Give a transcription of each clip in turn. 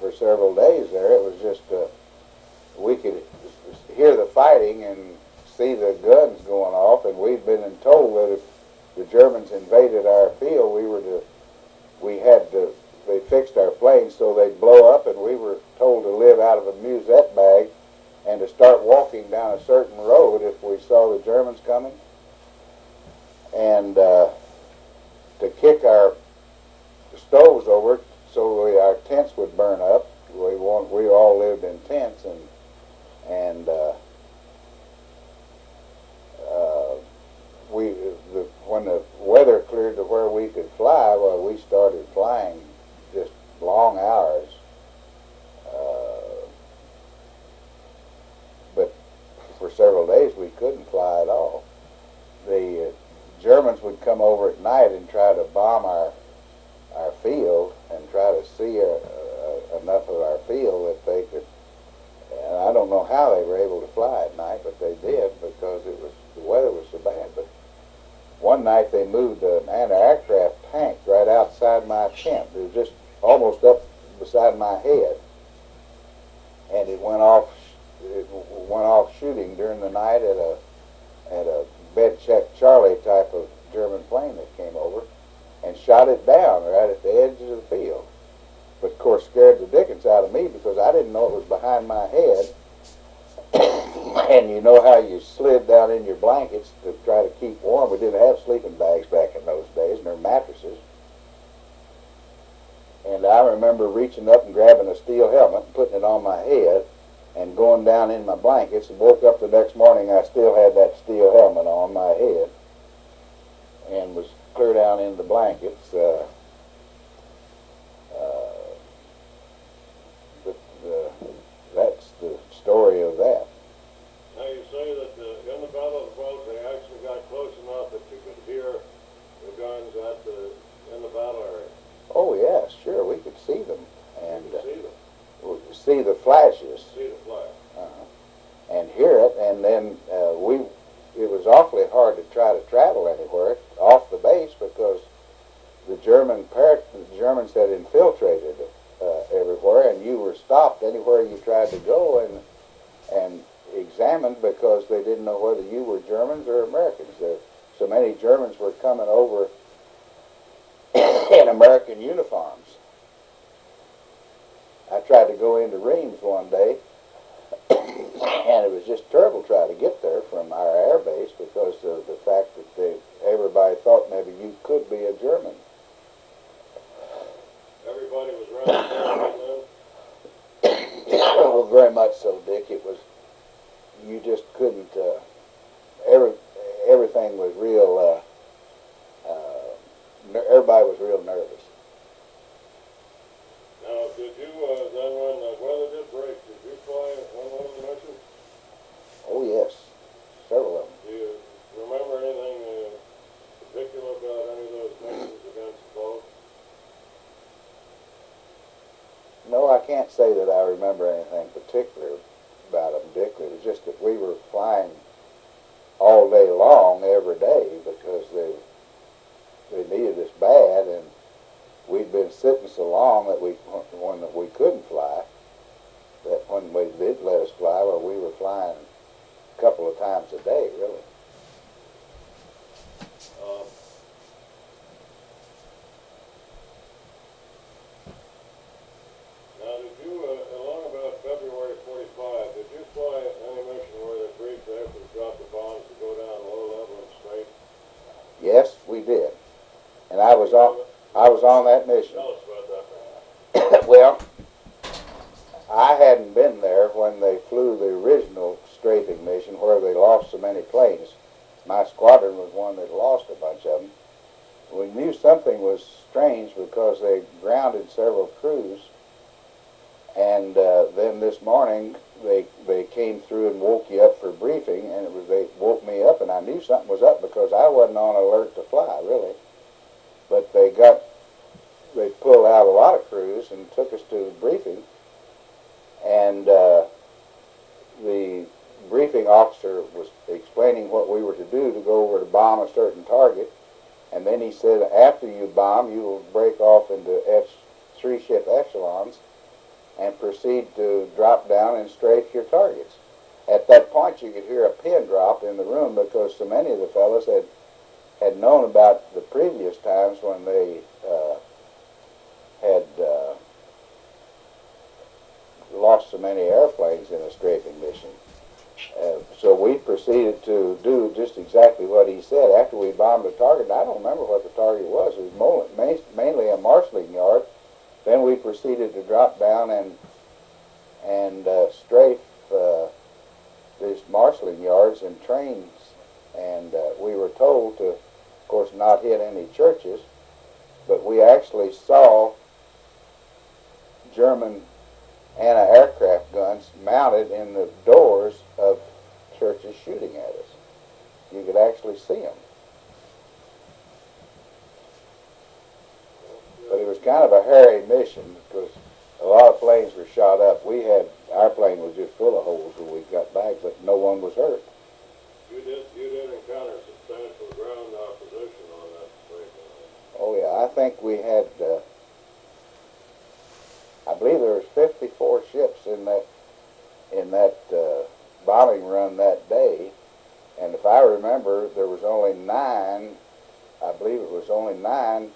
for several days there. It was just, we could hear the fighting and see the guns going off, and we'd been told that if the Germans invaded our field, they fixed our planes so they'd blow up, and we were told to live out of a musette bag and to start walking down a certain road if we saw the Germans coming, and to kick our stoves over so our tents would burn up. We all lived in tents, and when the weather cleared to where we could fly, well, we started flying just long hours. But for several days we couldn't fly at all. The Germans would come over at night and try to bomb our field and try to see enough of our field that they could. And I don't know how they were able to fly at night, but they did because the weather was so bad. But one night they moved an anti-aircraft tank right outside my tent. It was just almost up beside my head, and it went off shooting during the night at a bed check Charlie type of German plane that came over and shot it down right at the edge of the field. But of course scared the dickens out of me because I didn't know it was behind my head. And you know how you slid down in your blankets to try to keep warm. We didn't have sleeping bags back in those days, and there were mattresses. And I remember reaching up and grabbing a steel helmet and putting it on my head and going down in my blankets, and woke up the next morning, I still had that steel helmet on my head and was clear down in the blankets. That's the story of that. Now you say that in the Battle of the Bulge they actually got close enough that you could hear the guns in the battle area. Oh yes, sure, we could see them, and you could see them. We could see the flashes. See the flash. And hear it, and then it was awfully hard to try to travel anywhere off the base because the Germans had infiltrated everywhere, and you were stopped anywhere you tried to go and examined because they didn't know whether you were Germans or Americans. So many Germans were coming over in American uniforms. I tried to go into Reims one day, and it was just terrible trying to get there from our air base because of the fact that everybody thought maybe you could be a German. Everybody was around the Well, very much so, Dick. It was, you just couldn't, everything was real, everybody was real nervous. Now, did you, then when the weather did break, did you fly one of those missions? Oh, yes. Several of them. Do you remember anything particular about any of those missions against the foe? No, I can't say that I remember anything particular about them, Dick. It was just that we were flying all day long, every day, because they needed us bad, and we'd been sitting so long that we couldn't fly, that when we did let us fly, well, we were flying a couple of times a day, really. Now, did you, along about February 45, did you fly any mission where they briefed after they dropped the bombs to go down low level and straight? Yes, we did. And I was on that mission. Tell us about that. Well, I hadn't been there when they flew the original strafing mission where they lost so many planes. My squadron was one that lost a bunch of them. We knew something was strange because they grounded several crews, and then this morning they came through and woke you up for briefing, and they woke me up, and I knew something was up because I wasn't on alert to fly, really. But they pulled out a lot of crews and took us to the briefing, and the briefing officer was explaining what we were to do to go over to bomb a certain target, and then he said, after you bomb, you will break off into 3-ship echelons and proceed to drop down and strafe your targets. At that point, you could hear a pin drop in the room because so many of the fellows had known about the previous times when they had lost so many airplanes in a strafing mission. So we proceeded to do just exactly what he said. After we bombed the target, I don't remember what the target was. It was mainly a marshalling yard. Then we proceeded to drop down and strafe these marshalling yards and trains. And we were told to, of course, not hit any churches, but we actually saw German anti-aircraft guns mounted in the doors of churches shooting at us. You could actually see them. But it was kind of a hairy mission because a lot of planes were shot up. Our plane was just full of holes when we got back, but no one was hurt. You did encounter substantial ground opposition on that plane. Oh yeah, I think we had, I believe there was 54 ships in that bombing run that day, and if I remember, there was only 9. I believe it was only 9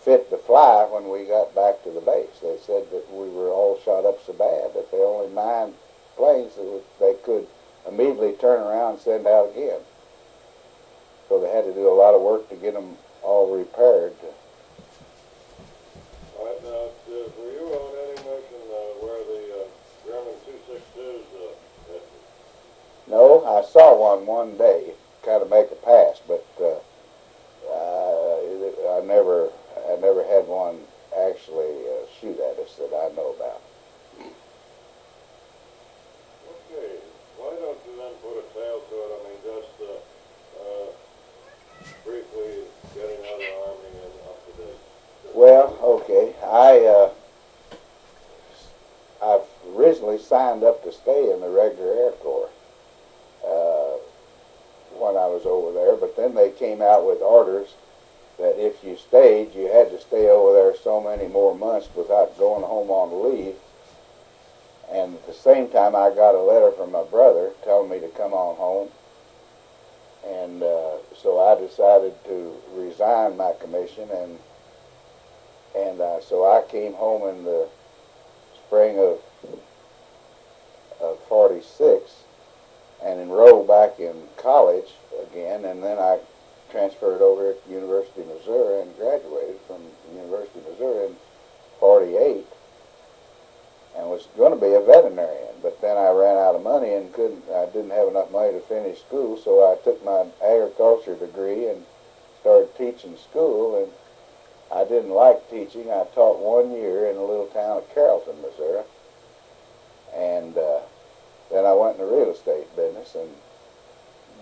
fit to fly when we got back to the base. They said that we were all shot up so bad that there were only 9 planes that they could immediately turn around and send out again. So they had to do a lot of work to get them all repaired. All right, now, were you on any mission where the German 262s hit you? No, I saw one day, kind of make a pass, but I never had one actually shoot at us that I know about. Okay, why don't you then put a tail to it? I mean, just briefly getting out of the Army and up to date. Well, okay, I've originally signed up to stay in the regular Air Corps when I was over there, but then they came out with orders that if you stayed, you had to stay over there so many more months without going home on leave. And at the same time, I got a letter from my brother telling me to come on home. And so I decided to resign my commission, and so I came home in the spring of 46 and enrolled back in college again, and then I transferred over to University of Missouri and graduated from University of Missouri in 48 and was going to be a veterinarian, but then I ran out of money and I didn't have enough money to finish school, so I took my agriculture degree and started teaching school, and I didn't like teaching. I taught 1 year in a little town of Carrollton, Missouri, and then I went in the real estate business and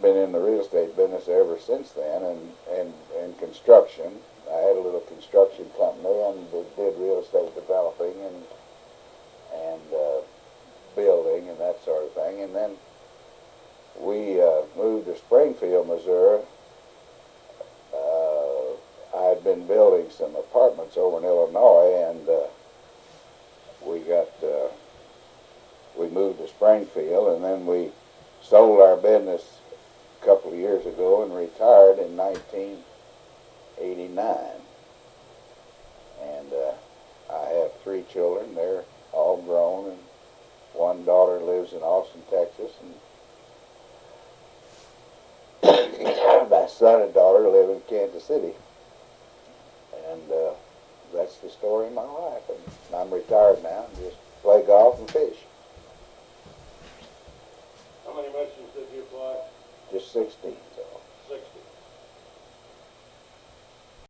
been in the real estate business ever since then, and construction. I had a little construction company and did real estate developing and building and that sort of thing. And then we moved to Springfield, Missouri. I had been building some apartments over in Illinois, and we moved to Springfield, and then we sold our business a couple of years ago and retired in 1989. And I have 3 children. They're all grown, and one daughter lives in Austin, Texas, and my son and daughter live in Kansas City. And that's the story of my life. And I'm retired now and just play golf and fish. How many missions did you fly? Just 16.